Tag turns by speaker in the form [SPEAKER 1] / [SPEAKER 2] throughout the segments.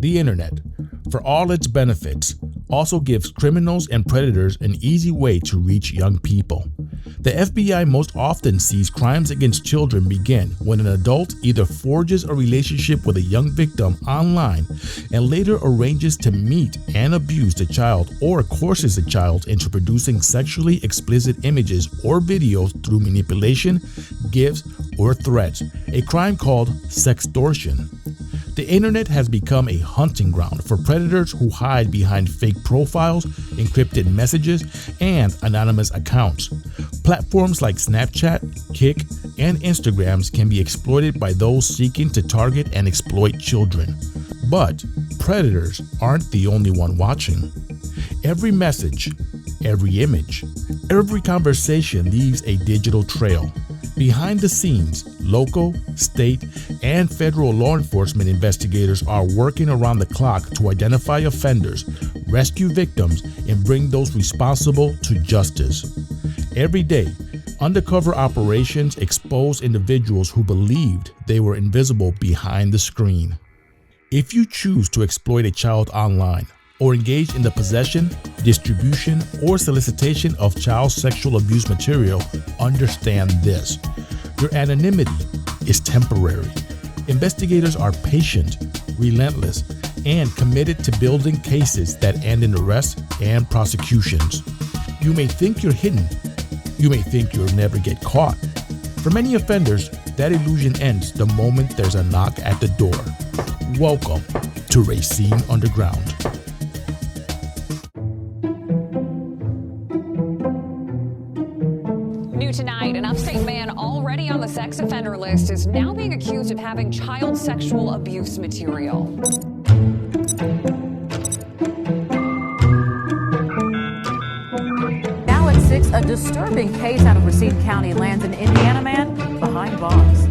[SPEAKER 1] The internet, for all its benefits, also gives criminals and predators an easy way to reach young people. The FBI most often sees crimes against children begin when an adult either forges a relationship with a young victim online and later arranges to meet and abuse the child or coerces the child into producing sexually explicit images or videos through manipulation, gifts, or threats, a crime called sextortion. The internet has become a hunting ground for predators who hide behind fake profiles, encrypted messages, and anonymous accounts. Platforms like Snapchat, Kik, and Instagrams can be exploited by those seeking to target and exploit children. But predators aren't the only one watching. Every message, every image, every conversation leaves a digital trail. Behind the scenes, local, state, and federal law enforcement investigators are working around the clock to identify offenders, rescue victims, and bring those responsible to justice. Every day, undercover operations expose individuals who believed they were invisible behind the screen. If you choose to exploit a child online, or engage in the possession, distribution, or solicitation of child sexual abuse material, understand this: your anonymity is temporary. Investigators are patient, relentless, and committed to building cases that end in arrests and prosecutions. You may think you're hidden. You may think you'll never get caught. For many offenders, that illusion ends the moment there's a knock at the door. Welcome to Racine Underground.
[SPEAKER 2] New tonight, an upstate man already on the sex offender list is now being accused of having child sexual abuse material.
[SPEAKER 3] Now at 6, a disturbing case out of Racine County lands an Indiana man behind bars.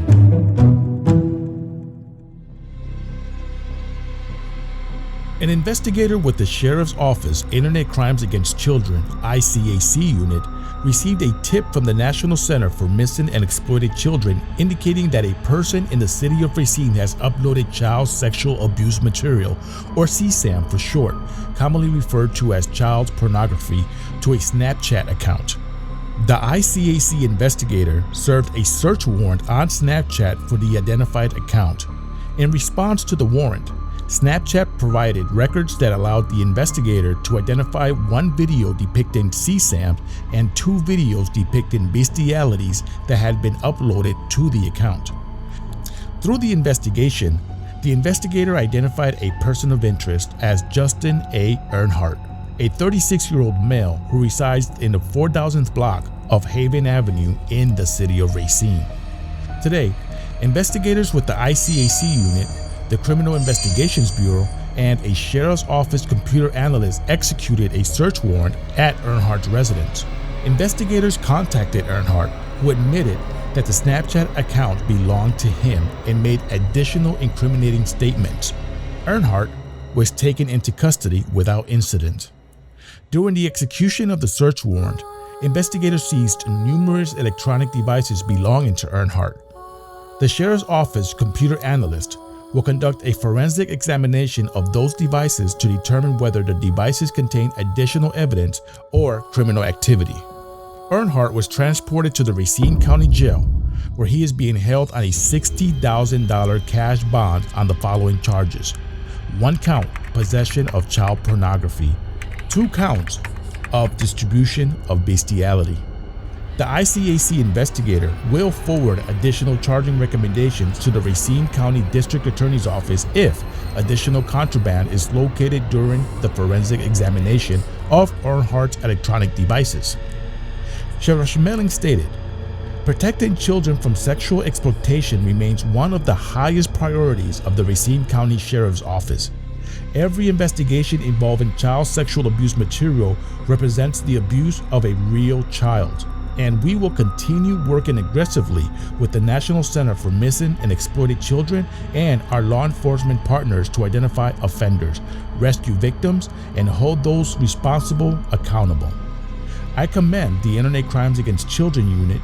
[SPEAKER 1] An investigator with the Sheriff's Office Internet Crimes Against Children (ICAC) unit received a tip from the National Center for Missing and Exploited Children indicating that a person in the city of Racine has uploaded child sexual abuse material, or CSAM for short, commonly referred to as child pornography, to a Snapchat account. The ICAC investigator served a search warrant on Snapchat for the identified account. In response to the warrant, Snapchat provided records that allowed the investigator to identify one video depicting CSAM and two videos depicting bestialities that had been uploaded to the account. Through the investigation, the investigator identified a person of interest as Justin A. Erhardt, a 36-year-old male who resides in the 4000th block of Haven Avenue in the city of Racine. Today, investigators with the ICAC unit, the Criminal Investigations Bureau, and a Sheriff's Office computer analyst executed a search warrant at Erhardt's residence. Investigators contacted Erhardt, who admitted that the Snapchat account belonged to him and made additional incriminating statements. Erhardt was taken into custody without incident. During the execution of the search warrant, investigators seized numerous electronic devices belonging to Erhardt. The Sheriff's Office computer analyst will conduct a forensic examination of those devices to determine whether the devices contain additional evidence or criminal activity. Erhardt was transported to the Racine County Jail, where he is being held on a $60,000 cash bond on the following charges: 1 count, possession of child pornography; 2 counts of distribution of bestiality. The ICAC investigator will forward additional charging recommendations to the Racine County District Attorney's Office if additional contraband is located during the forensic examination of Erhardt's electronic devices. Sheriff Schmeling stated, "Protecting children from sexual exploitation remains one of the highest priorities of the Racine County Sheriff's Office. Every investigation involving child sexual abuse material represents the abuse of a real child, and we will continue working aggressively with the National Center for Missing and Exploited Children and our law enforcement partners to identify offenders, rescue victims, and hold those responsible accountable." I commend the Internet Crimes Against Children Unit,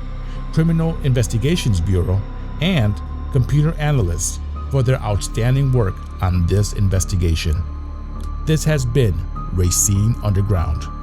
[SPEAKER 1] Criminal Investigations Bureau, and computer analysts for their outstanding work on this investigation. This has been Racine Underground.